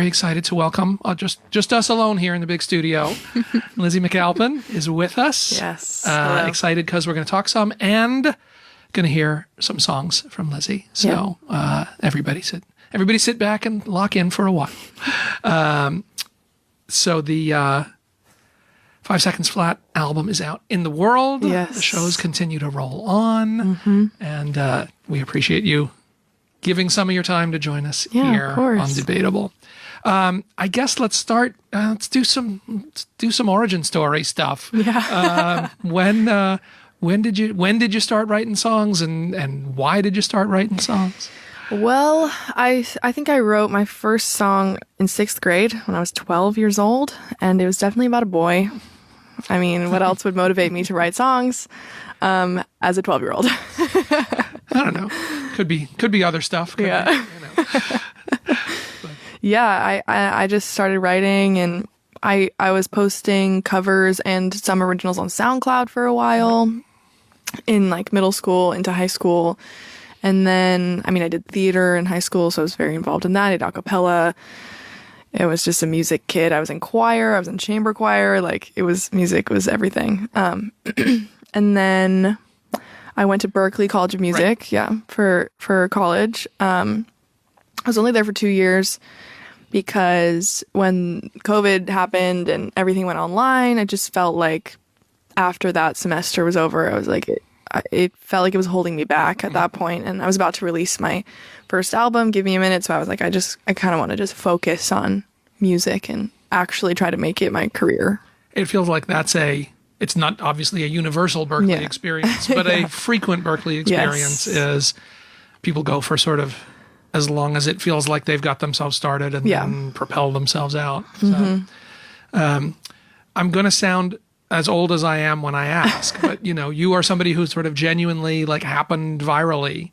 Very excited to welcome just us alone here in the big studio. Lizzy McAlpine is with us. Yes. Excited because we're going to talk some and going to hear some songs from Lizzy. So everybody sit back and lock in for a while. So the 5 Seconds Flat album is out in the world. Yes. The shows continue to roll on, and we appreciate you giving some of your time to join us here on Debatable. I guess let's start. Let's do some origin story stuff. Yeah. When did you start writing songs, and why did you start writing songs? Well, I think I wrote my first song in 6th grade when I was 12 years old, and it was definitely about a boy. I mean, what else would motivate me to write songs as a 12-year-old? I don't know. Could be other stuff. Could be, you know. Yeah, I just started writing, and I was posting covers and some originals on SoundCloud for a while in like middle school into high school. And then, I did theater in high school, so I was very involved in that. I did a cappella. It was just a music kid. I was in choir. I was in chamber choir. Like, music was everything. And then I went to Berklee College of Music, for college. I was only there for 2 years because when COVID happened and everything went online, I just felt like after that semester was over, I was like, it felt like it was holding me back at that point. And I was about to release my first album, Give Me a Minute. So I was like, I kind of want to just focus on music and actually try to make it my career. It feels like it's not obviously a universal Berklee experience, but a frequent Berklee experience is people go for sort of as long as it feels like they've got themselves started and then propel themselves out. So, I'm going to sound as old as I am when I ask, but you are somebody who sort of genuinely happened virally.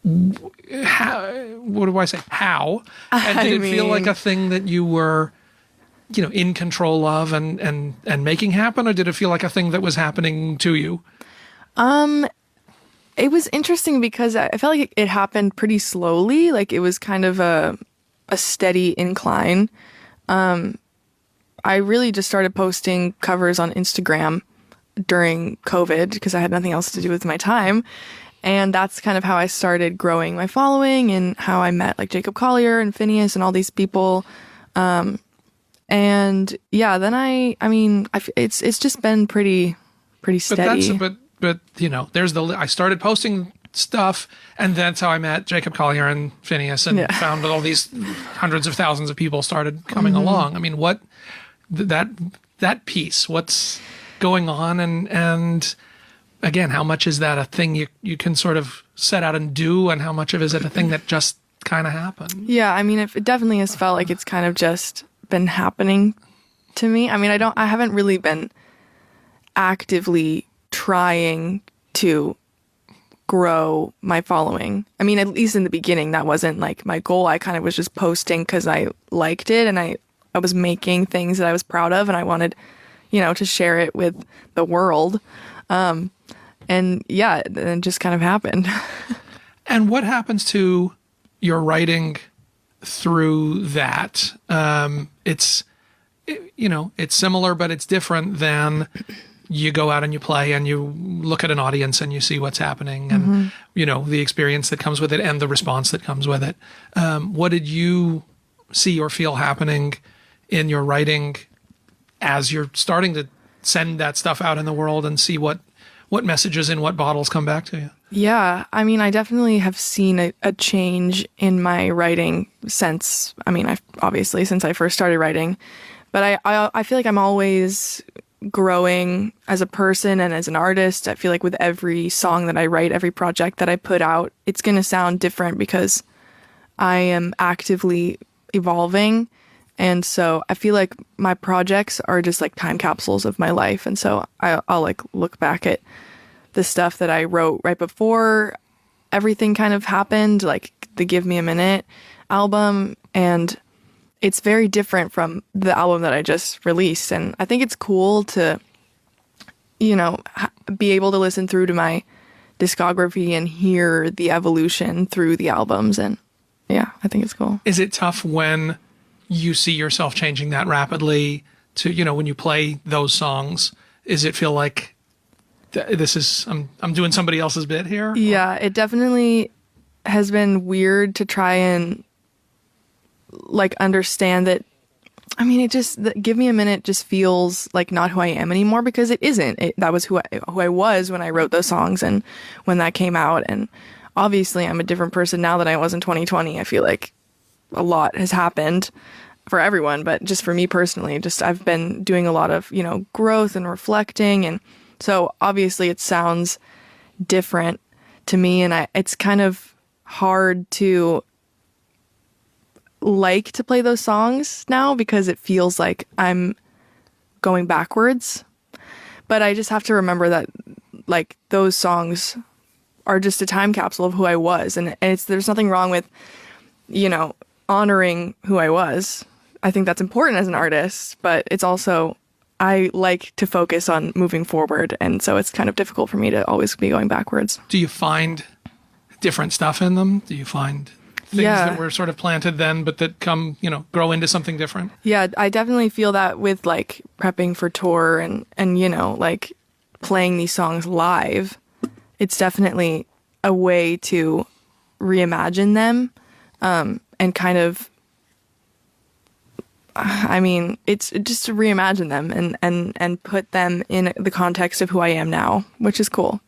What do I say? How? And did it feel like a thing that you were, in control of and making happen, or did it feel like a thing that was happening to you? It was interesting because I felt like it happened pretty slowly. Like it was kind of a steady incline. I really just started posting covers on Instagram during COVID because I had nothing else to do with my time. And that's kind of how I started growing my following and how I met Jacob Collier and Finneas and all these people. And then it's just been pretty steady. But I started posting stuff, and that's how I met Jacob Collier and Finneas and found all these hundreds of thousands of people started coming along. What that piece, what's going on, and again, how much is that a thing you can sort of set out and do, and how much of is it a thing that just kind of happened? Yeah, it definitely has felt like it's kind of just been happening to me. I haven't really been actively trying to grow my following. At least in the beginning, that wasn't my goal. I kind of was just posting because I liked it and I was making things that I was proud of and I wanted, to share it with the world. And it just kind of happened. And what happens to your writing through that? It's similar, but it's different than you go out and you play and you look at an audience and you see what's happening and, the experience that comes with it and the response that comes with it. What did you see or feel happening in your writing as you're starting to send that stuff out in the world and see what messages in what bottles come back to you? Yeah, I definitely have seen a change in my writing since I first started writing, but I feel like I'm always growing as a person and as an artist. I feel like with every song that I write, every project that I put out, it's going to sound different because I am actively evolving. And so I feel like my projects are just time capsules of my life. And so I'll look back at the stuff that I wrote right before everything kind of happened, like the Give Me a Minute album, and it's very different from the album that I just released. And I think it's cool to, be able to listen through to my discography and hear the evolution through the albums. And yeah, I think it's cool. Is it tough when you see yourself changing that rapidly to, when you play those songs? Is it feel like this is, I'm doing somebody else's bit here? Yeah, it definitely has been weird to try and like understand that. I mean, Give Me a Minute just feels like not who I am anymore, because it isn't. That was who I was when I wrote those songs and when that came out. And obviously I'm a different person now than I was in 2020. I feel like a lot has happened for everyone, but just for me personally, I've been doing a lot of, growth and reflecting. And so obviously it sounds different to me, and it's kind of hard to like to play those songs now because it feels like I'm going backwards. But I just have to remember that like those songs are just a time capsule of who I was, and there's nothing wrong with, honoring who I was. I think that's important as an artist, but it's also, I like to focus on moving forward, and so it's kind of difficult for me to always be going backwards. Do you find different stuff in them? Do you find things that were sort of planted then, but that come, grow into something different? Yeah, I definitely feel that with like prepping for tour and like playing these songs live. It's definitely a way to reimagine them, and kind of, I mean, it's just to reimagine them and put them in the context of who I am now, which is cool.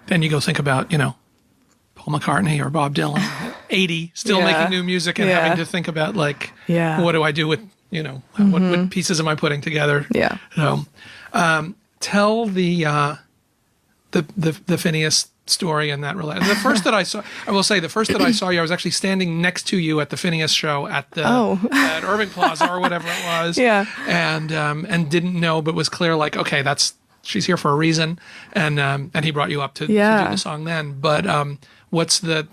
Then you go think about, Paul McCartney or Bob Dylan, 80, still making new music and having to think about like, what do I do with, what pieces am I putting together? Yeah. So, tell the Finneas story and that relation. The first that I saw, I will say, the first that I saw you, I was actually standing next to you at the Finneas show at the at Urban Plaza or whatever it was. Yeah. And didn't know, but was clear like, okay, she's here for a reason, and he brought you up to do the song then. But what's the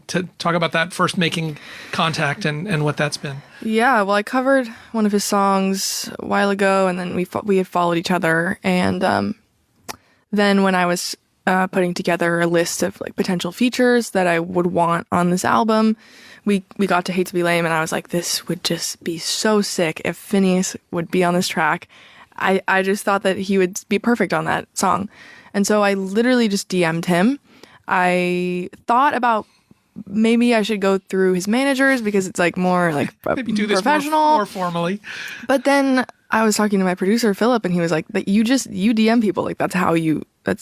to talk about that first making contact and what that's been? Yeah, well, I covered one of his songs a while ago, and then we had followed each other, and then when I was putting together a list of like potential features that I would want on this album, we got to Hate to Be Lame, and I was like, this would just be so sick if Finneas would be on this track. I just thought that he would be perfect on that song. And so I literally just DM'd him. I thought about maybe I should go through his managers because it's like more like maybe do this professional, more formally. But then I was talking to my producer Philip, and he was like, "That you DM people, like that's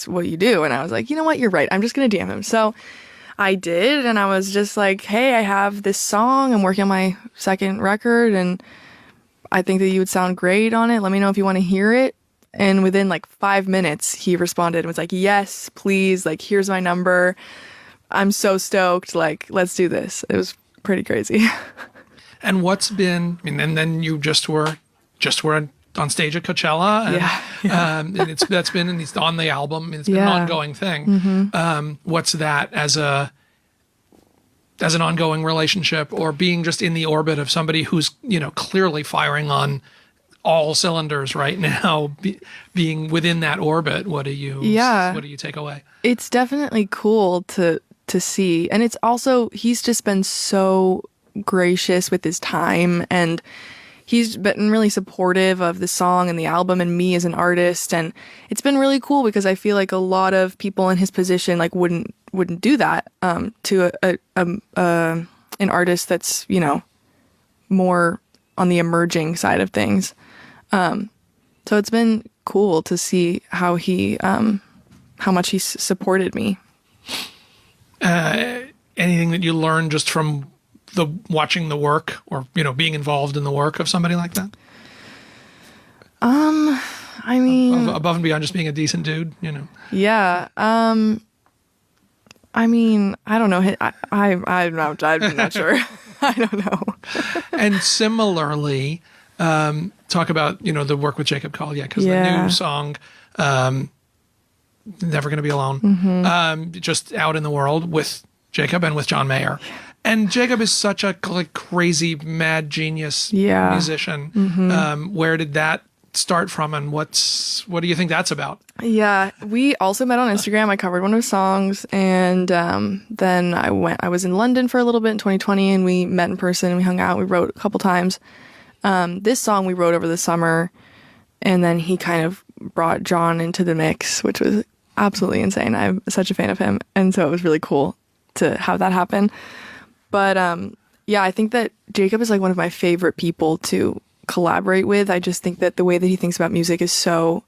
what you do." And I was like, you know what, you're right. I'm just gonna DM him. So I did, and I was just like, hey, I have this song. I'm working on my second record, and I think that you would sound great on it. Let me know if you want to hear it. And within like 5 minutes, he responded and was like, yes, please. Like, here's my number. I'm so stoked. Like, let's do this. It was pretty crazy. And what's been, and then you just were on stage at Coachella. And, and that's been, and he's on the album. It's been an ongoing thing. Mm-hmm. What's that as an ongoing relationship, or being just in the orbit of somebody who's, clearly firing on all cylinders right now, being within that orbit? What do you take away? It's definitely cool to see. And it's also, he's just been so gracious with his time, and he's been really supportive of the song and the album and me as an artist. And it's been really cool because I feel like a lot of people in his position like wouldn't do that to an artist that's, more on the emerging side of things. So it's been cool to see how much he's supported me. Anything that you learned just from watching the work, or being involved in the work of somebody like that? I mean, above and beyond just being a decent dude, Yeah. I mean, I don't know. I'm not sure. I don't know. And similarly, talk about, the work with Jacob Collier, because the new song, Never Gonna Be Alone, just out in the world with Jacob and with John Mayer. And Jacob is such a crazy, mad genius musician. Mm-hmm. Where did that start from, and what do you think that's about? Yeah, we also met on Instagram. I covered one of his songs, and then I was in London for a little bit in 2020, and we met in person, and we hung out. We wrote a couple times. This song we wrote over the summer, and then he kind of brought John into the mix, which was absolutely insane. I'm such a fan of him, and so it was really cool to have that happen. But yeah, I think that Jacob is like one of my favorite people to collaborate with. I just think that the way that he thinks about music is so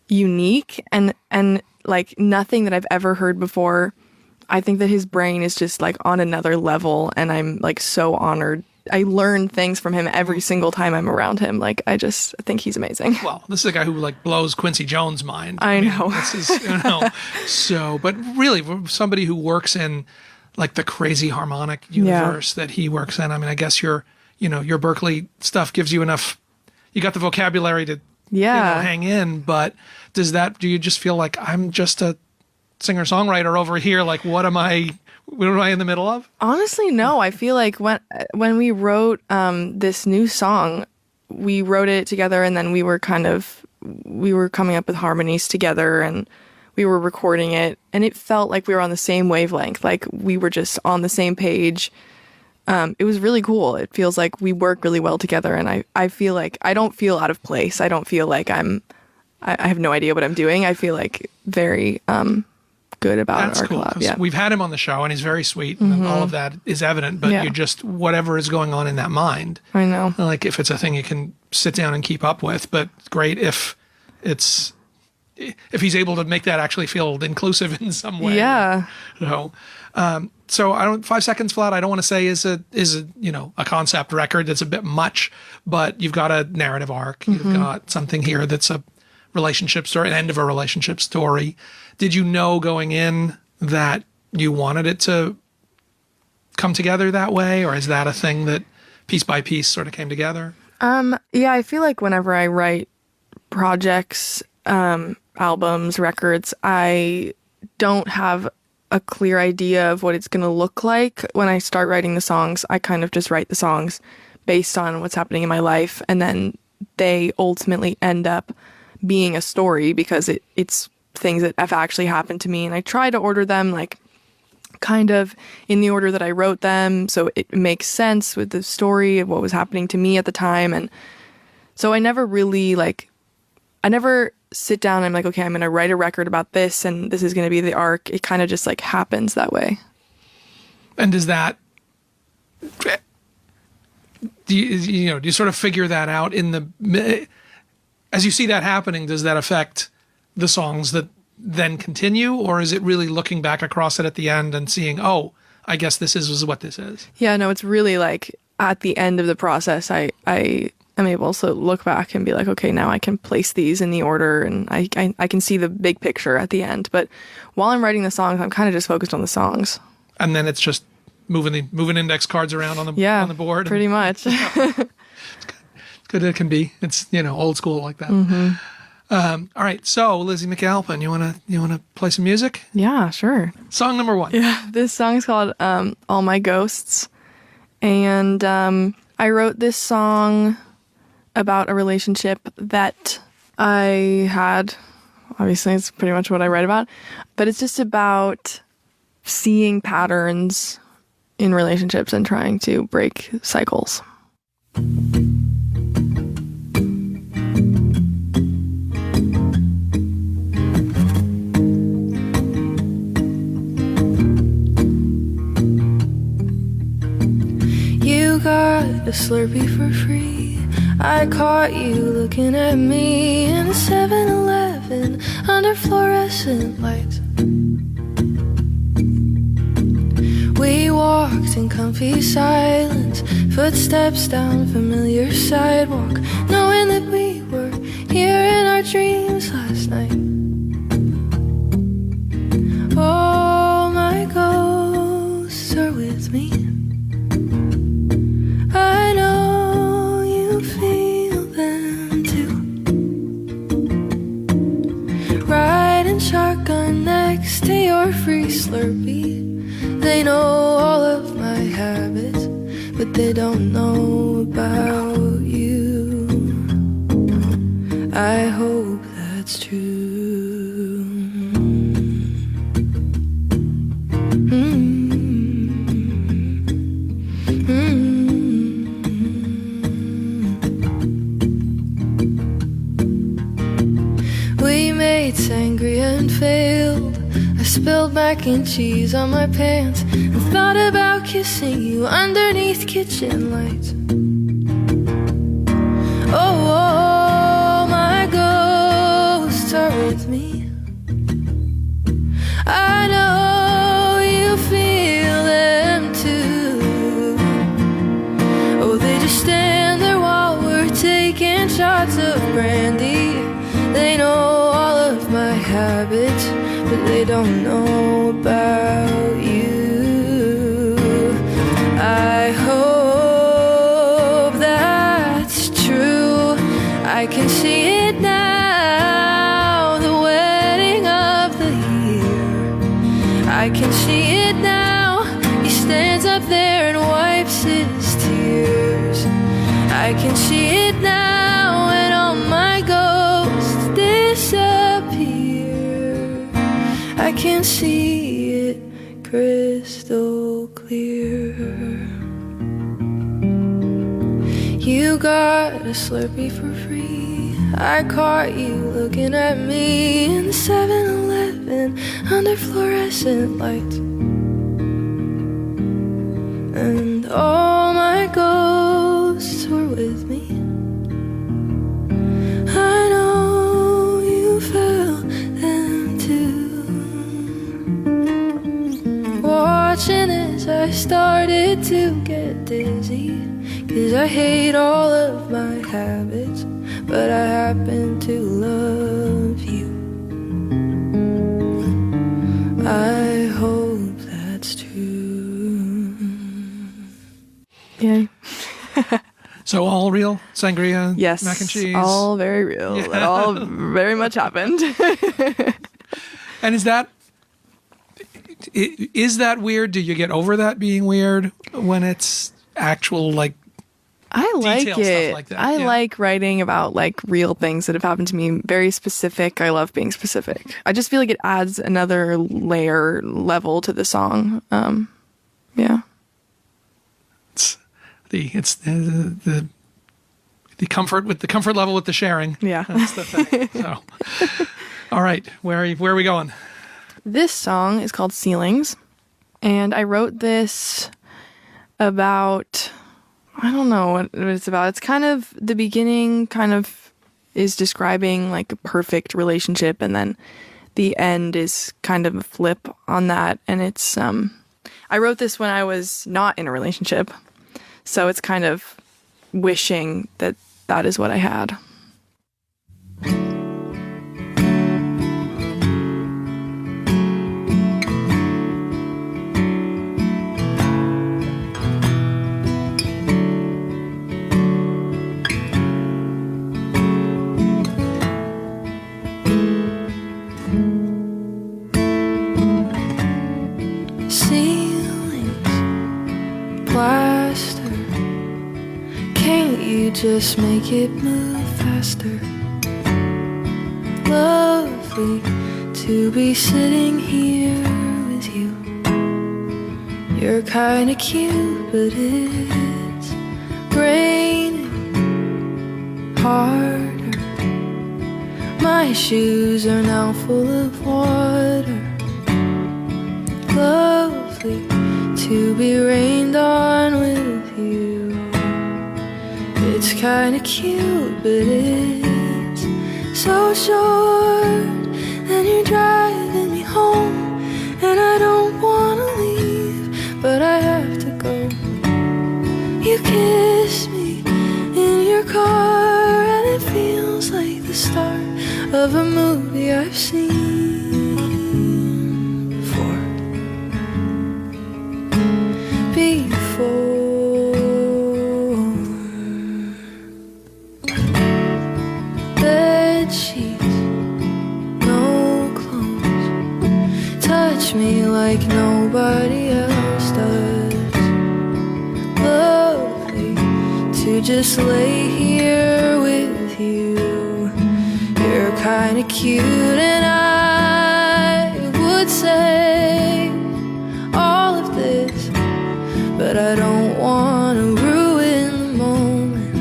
unique and like nothing that I've ever heard before. I think that his brain is just like on another level, and I'm like so honored. I learn things from him every single time I'm around him. Like, I just think he's amazing. Well, this is a guy who like blows Quincy Jones' mind. I know. This is, so, but really for somebody who works in like the crazy harmonic universe that he works in. I mean, I guess your Berkeley stuff gives you enough, you got the vocabulary to hang in, but do you just feel like I'm just a singer-songwriter over here? Like, what am I in the middle of? Honestly, no. I feel like when we wrote this new song, we wrote it together, and then we were coming up with harmonies together, and we were recording it, and it felt like we were on the same wavelength, like we were just on the same page. It was really cool. It feels like we work really well together, and I feel like I don't feel out of place. I don't feel like I have no idea what I'm doing. I feel like very good about That's our cool, collab. Yeah. We've had him on the show, and he's very sweet, and all of that is evident, but you just, whatever is going on in that mind. I know. Like, if it's a thing you can sit down and keep up with, but great if he's able to make that actually feel inclusive in some way. Yeah. So 5 Seconds Flat, I don't want to say is a concept record. That's a bit much, but you've got a narrative arc. You've got something here that's a relationship story, an end of a relationship story. Did you know going in that you wanted it to come together that way, or is that a thing that piece by piece sort of came together? Yeah, I feel like whenever I write projects, albums, records, I don't have a clear idea of what it's going to look like. When I start writing the songs, I kind of just write the songs based on what's happening in my life, and then they ultimately end up being a story because it's things that have actually happened to me, and I try to order them like kind of in the order that I wrote them, so it makes sense with the story of what was happening to me at the time. And so I never really I never sit down and I'm like, okay, I'm going to write a record about this, and this is going to be the arc. It kind of just like happens that way. And does that, do you sort of figure that out as you see that happening? Does that affect the songs that then continue, or is it really looking back across it at the end and seeing, oh, I guess this is what this is? Yeah, no, it's really like at the end of the process, I am able to look back and be like, okay, now I can place these in the order, and I can see the big picture at the end. But while I'm writing the songs, I'm kind of just focused on the songs. And then it's just moving index cards around on the board. Pretty much. It's good it can be. It's old school like that. All right, so Lizzy McAlpine, you wanna play some music? Yeah, sure. Song number 1. Yeah, this song is called "All My Ghosts," and I wrote this song about a relationship that I had. Obviously, it's pretty much what I write about, but it's just about seeing patterns in relationships and trying to break cycles. You got a Slurpee for free. I caught you looking at me in a 7-Eleven under fluorescent lights. We walked in comfy silence, footsteps down familiar sidewalk, knowing that we were here in our dreams last night. All my ghosts are with me. I know you feel them too. Riding shotgun next to your free Slurpee. They know all of my habits, but they don't know about you. that's true. Mm-hmm. We made sangria and failed. I spilled mac and cheese on my pants and thought about kissing you underneath kitchen lights. Oh, my ghosts are with me. I know you feel them too. Oh, they just stand there while we're taking shots of brandy. They know all of my habits, but they don't know about you. I hope that's true. I can see it now, the wedding of the year. I can see it now. He stands up there and wipes his tears. I can see it now, and all my ghosts disappear. I can see it crystal clear. You got a Slurpee for free. I caught you looking at me in the 7-Eleven under fluorescent lights. And all my ghosts were with me. I know you felt them too. Watching as I started to get dizzy, 'cause I hate all of my habits, but I happen to love you. I hope that's true. Yay. So all real sangria, Yes. mac and cheese. All very real. Yeah. That all very much happened. And is that weird? Do you get over that being weird when it's actual, like, I like detail it. stuff like that? I Yeah. like writing about like real things that have happened to me. Very specific. I love being specific. I just feel like it adds another level to the song. Yeah. It's the comfort level with the sharing. Yeah. That's the thing. So, all right, where are we going? This song is called Ceilings, and I wrote this about, I don't know what it's about. It's kind of, the beginning kind of is describing like a perfect relationship, and then the end is kind of a flip on that. And it's, I wrote this when I was not in a relationship, so it's kind of wishing that that is what I had. Plaster, can't you just make it move faster? Lovely to be sitting here with you. You're kinda cute, but it's raining harder. My shoes are now full of water. Lovely to be rained on with you. It's kinda cute, but it's so short. Then you're driving me home, and I don't wanna leave, but I have to go. You kiss me in your car, and it feels like the start of a movie I've seen before. Bed sheets, no clothes, touch me like nobody else does. Lovely to just lay here with you. You're kinda cute, cute, and I would say all of this, but I don't want to ruin the moment.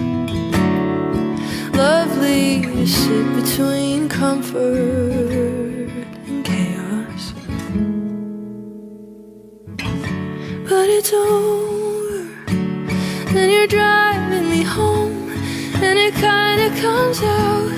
Lovely to sit between comfort and chaos, but it's over. Then you're driving me home, and it kinda comes out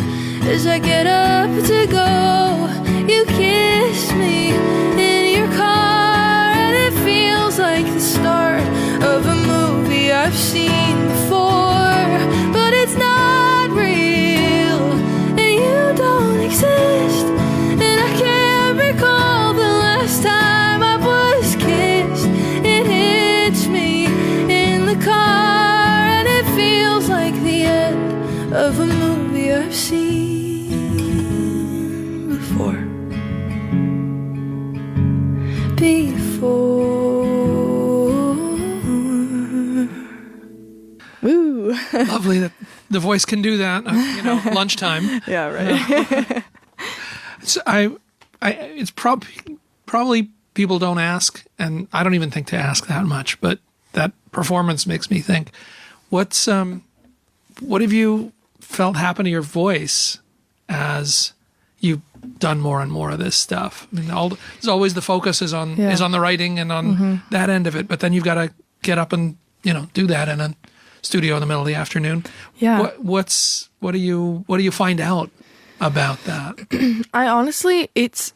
as I get up to go. You kiss me in your car, and it feels like the start of a movie I've seen before, but it's not real, and you don't exist, and I can't recall the last time I was kissed. It hits me in the car, and it feels like the end of a movie I've seen before. Woo. Lovely that the voice can do that. Lunchtime. Yeah, right. It's probably people don't ask, and I don't even think to ask that much. But that performance makes me think. What have you felt happen to your voice as you've done more and more of this stuff? I mean, there's always the focus is on the writing and on that end of it, but then you've got to get up and do that in a studio in the middle of the afternoon. Yeah. What do you find out about that? I honestly, it's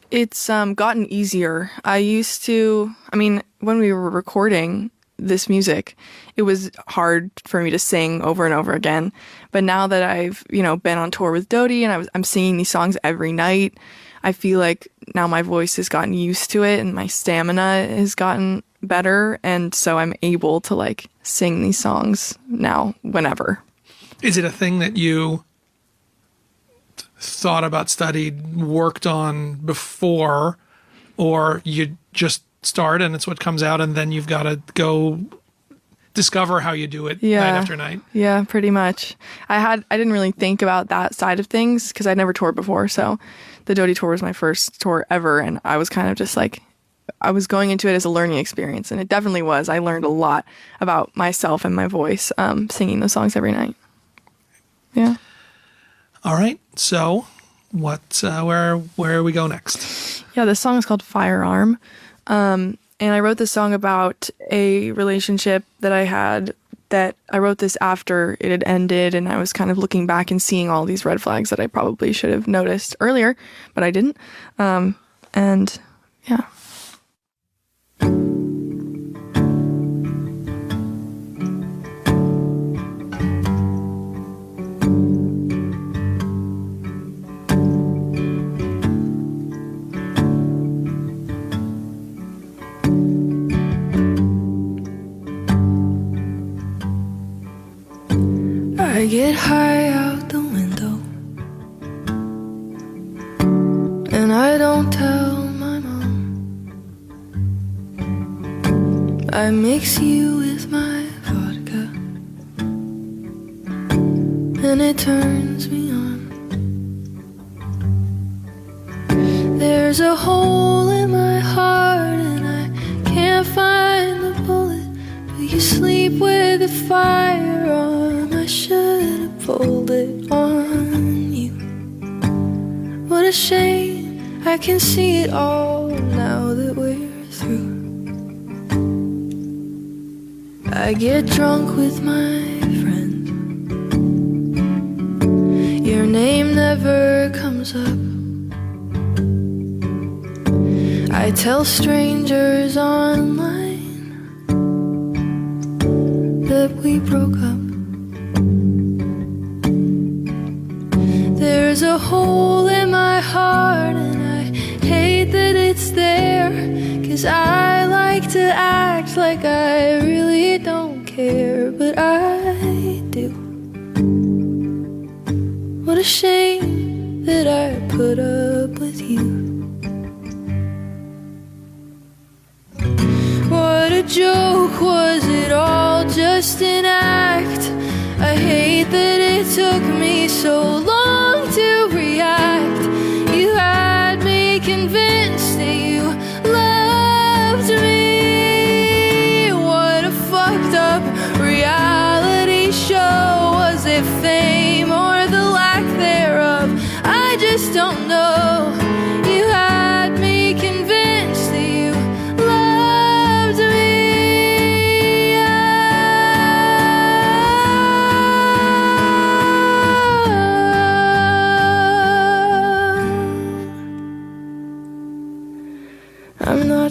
gotten easier. When we were recording this music, it was hard for me to sing over and over again. But now that I've, been on tour with Dodie and I'm singing these songs every night, I feel like now my voice has gotten used to it and my stamina has gotten better. And so I'm able to sing these songs now whenever. Is it a thing that you thought about, studied, worked on before, or you just start and it's what comes out and then you've got to go discover how you do it night after night? Yeah, pretty much. I didn't really think about that side of things because I'd never toured before. So the Dodie tour was my first tour ever, and I was kind of just I was going into it as a learning experience, and it definitely was. I learned a lot about myself and my voice singing those songs every night. Yeah. All right. So where we go next? Yeah, this song is called Firearm. And I wrote this song about a relationship that I had that I wrote this after it had ended, and I was kind of looking back and seeing all these red flags that I probably should have noticed earlier, but I didn't. And yeah. I get high out the window, and I don't tell my mom. I mix you with my vodka, and it turns me on. There's a hole in my heart, and I can't find the bullet, but you sleep with the firearm. I should have pulled it on you. What a shame, I can see it all now that we're through. I get drunk with my friends, your name never comes up. I tell strangers online that we broke up. There's a hole in my heart, and I hate that it's there, 'cause I like to act like I really don't care, but I do. What a shame that I put up with you. What a joke, was it all just an act? I hate that it took me so long to react. You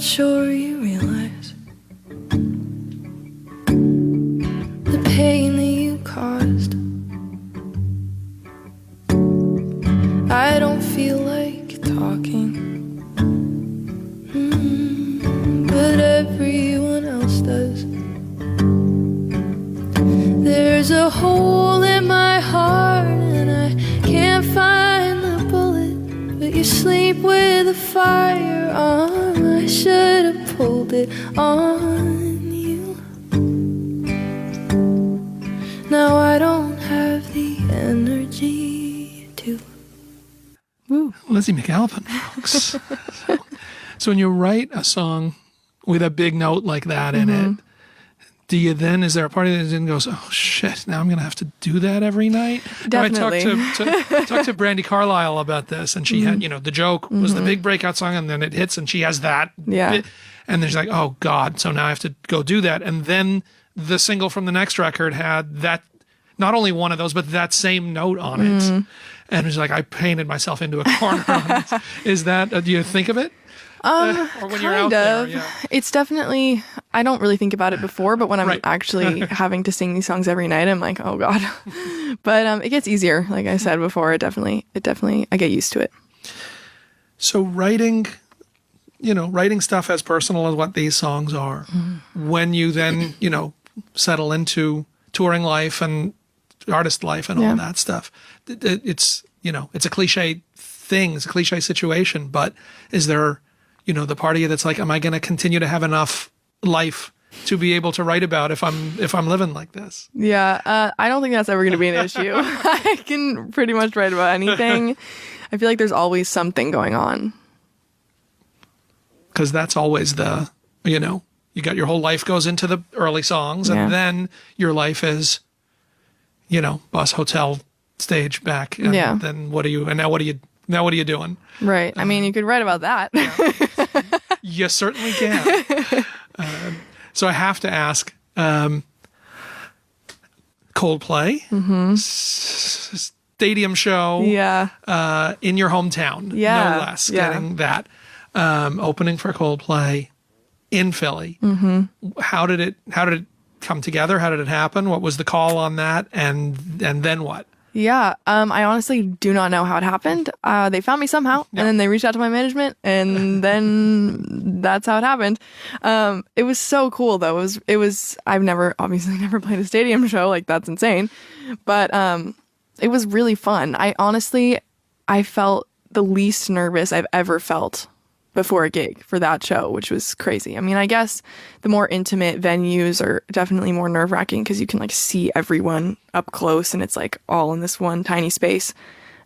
not sure you realize the pain that you caused. I don't feel like talking, but everyone else does. There's a hole in my heart and I can't find the bullet, but you sleep with a firearm. I should have pulled it on you. Now I don't have the energy to. Woo. Lizzy McAlpine, folks. So when you write a song with a big note like that in it, do you then, is there a part of it that then goes, oh shit, now I'm going to have to do that every night? Definitely. I talked to Brandi Carlile about this, and she had, The Joke was the big breakout song, and then it hits and she has that. Yeah. Bit, and then she's like, oh God, so now I have to go do that. And then the single from the next record had that, not only one of those, but that same note on it. And it's like, I painted myself into a corner on it. Is that, do you think of it? Or when you're out there, yeah. It's definitely, I don't really think about it before, but when I'm actually having to sing these songs every night, I'm like, oh God. But it gets easier. Like I said before, it definitely, I get used to it. So writing stuff as personal as what these songs are, when you then, settle into touring life and artist life and all that stuff, it's, it's a cliche thing, it's a cliche situation, but is there, the part of you that's like, am I going to continue to have enough life to be able to write about if I'm living like this? Yeah, I don't think that's ever going to be an issue. I can pretty much write about anything. I feel like there's always something going on. Because that's always the, you got your whole life goes into the early songs, and then your life is, bus, hotel, stage, back, and then now what are you doing? Right. I mean, you could write about that. Yeah. You certainly can. So I have to ask, Coldplay, stadium show, in your hometown, no less, getting that, opening for Coldplay in Philly. How did it come together? How did it happen? What was the call on that? And then what? Yeah, I honestly do not know how it happened. They found me somehow, and then they reached out to my management, and then that's how it happened. It was so cool, though. It was. I've obviously never played a stadium show. Like, that's insane. But it was really fun. I felt the least nervous I've ever felt before a gig for that show, which was crazy. I mean, I guess the more intimate venues are definitely more nerve-wracking because you can like see everyone up close and it's like all in this one tiny space.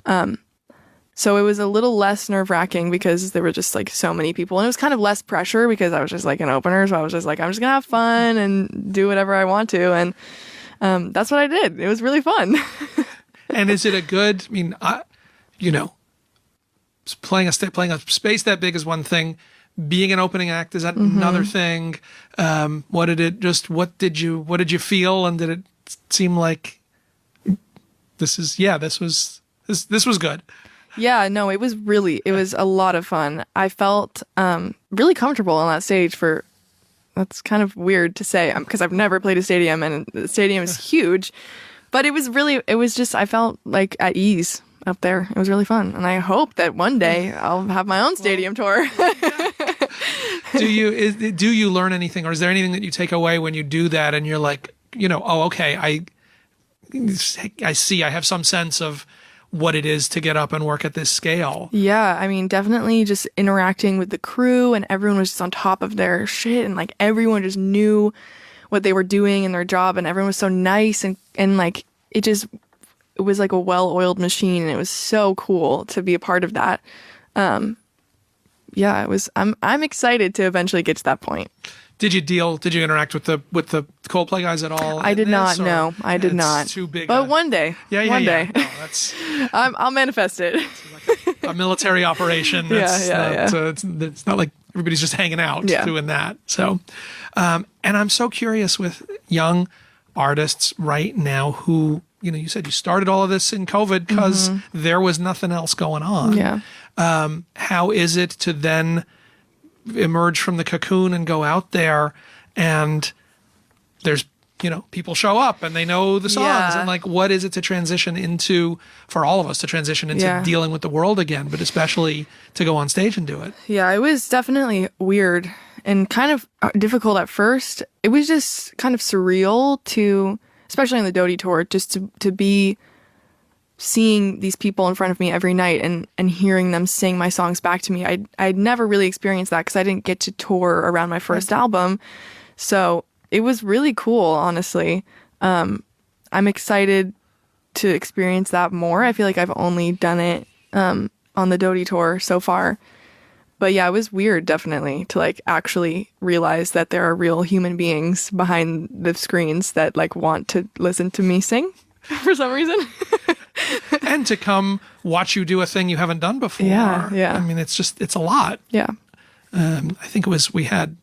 So it was a little less nerve-wracking because there were just like so many people, and it was kind of less pressure because I was just like an opener. So I was just like, I'm just gonna have fun and do whatever I want to. And that's what I did. It was really fun. And is it a good, playing a space that big is one thing. Being an opening act is another thing. What did you feel? And did it seem like this was good? Yeah, no, it was a lot of fun. I felt really comfortable on that stage that's kind of weird to say because I've never played a stadium and the stadium is huge, but I felt like at ease up there. It was really fun. And I hope that one day I'll have my own stadium tour. Do you learn anything, or is there anything that you take away when you do that and you're like, oh, okay, I see, I have some sense of what it is to get up and work at this scale? Yeah, I mean, definitely just interacting with the crew, and everyone was just on top of their shit, and like everyone just knew what they were doing in their job, and everyone was so nice, and like it was like a well-oiled machine, and it was so cool to be a part of that. Yeah, it was. I'm excited to eventually get to that point. Did you interact with the Coldplay guys at all? I did not. No, I did not. Too big. But one day. One day. No, that's. I'll manifest it. Like a military operation. It's not like everybody's just hanging out doing that. So, and I'm so curious with young artists right now who, you said you started all of this in COVID because there was nothing else going on. Yeah. How is it to then emerge from the cocoon and go out there, and there's, people show up and they know the songs. Yeah. And like, what is it to transition into, for all of us to transition into dealing with the world again, but especially to go on stage and do it? Yeah, it was definitely weird and kind of difficult at first. It was just kind of surreal to, especially on the Dodie tour, just to be seeing these people in front of me every night and hearing them sing my songs back to me. I'd never really experienced that because I didn't get to tour around my first album. So it was really cool, honestly. I'm excited to experience that more. I feel like I've only done it on the Dodie tour so far. But yeah, it was weird, definitely, to like actually realize that there are real human beings behind the screens that like want to listen to me sing for some reason. And to come watch you do a thing you haven't done before. Yeah. I mean, it's a lot. Yeah. I think we had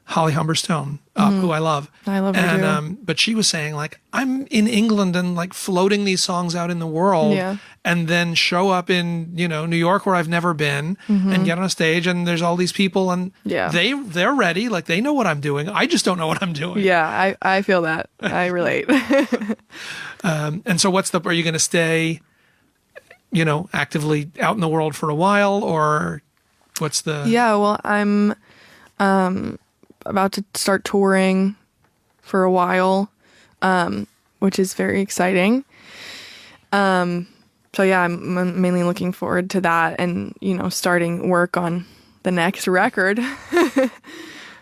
Holly Humberstone up, who I love. I love her too. But she was saying, like, I'm in England and like floating these songs out in the world, and then show up in, New York where I've never been, and get on a stage and there's all these people and they're ready, like they know what I'm doing. I just don't know what I'm doing. Yeah, I feel that. I relate. And so are you going to stay, actively out in the world for a while, or what's the... Yeah, well, I'm about to start touring for a while, which is very exciting. So yeah, I'm mainly looking forward to that and, starting work on the next record.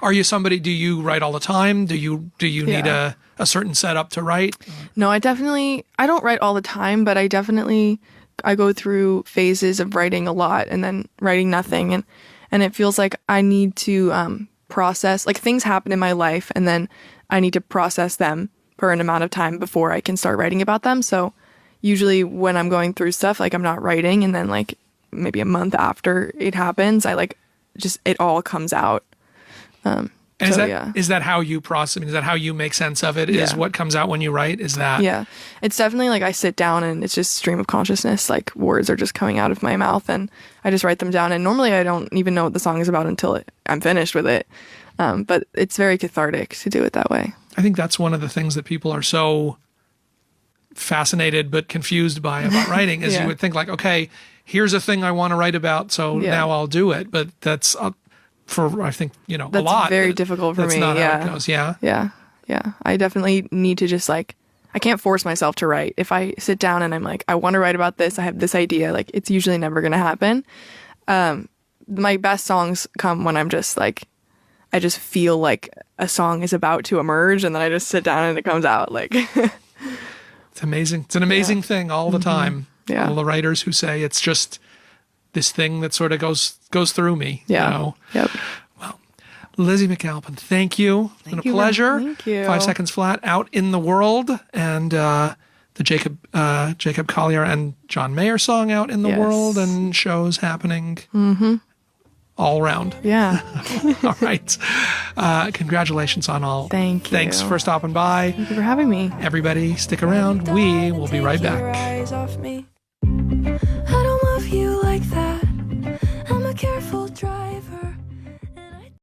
Are you somebody, do you write all the time? Do you need a certain setup to write? No, I don't write all the time, but I go through phases of writing a lot and then writing nothing. And it feels like I need to process, like things happen in my life and then I need to process them for an amount of time before I can start writing about them. So usually when I'm going through stuff, like I'm not writing, and then like maybe a month after it happens, I like just, it all comes out. And is that how you process? I mean, is that how you make sense of it? Is what comes out when you write? Is that? Yeah, it's definitely like I sit down and it's just stream of consciousness. Like words are just coming out of my mouth and I just write them down. And normally I don't even know what the song is about until I'm finished with it. But it's very cathartic to do it that way. I think that's one of the things that people are so fascinated but confused by about writing is you would think like, okay, here's a thing I want to write about, so now I'll do it. But that's for, I think, a lot. That's very difficult for me. That's not how it goes. Yeah. Yeah. I definitely need to just like, I can't force myself to write. If I sit down and I'm like, I want to write about this, I have this idea, like it's usually never going to happen. My best songs come when I'm just like, I just feel like a song is about to emerge and then I just sit down and it comes out. Like, it's amazing. It's an amazing thing all the time. Yeah. All the writers who say it's just this thing that sort of goes through me. Yeah. Yep. Well, Lizzy McAlpine, thank you. It's been a pleasure. Thank you. 5 Seconds Flat out in the world, and the Jacob Collier and John Mayer song out in the world, and shows happening all around. Yeah. All right. Congratulations on all. Thank you. Thanks for stopping by. Thank you for having me. Everybody, stick around. We will be right back. Your eyes off me.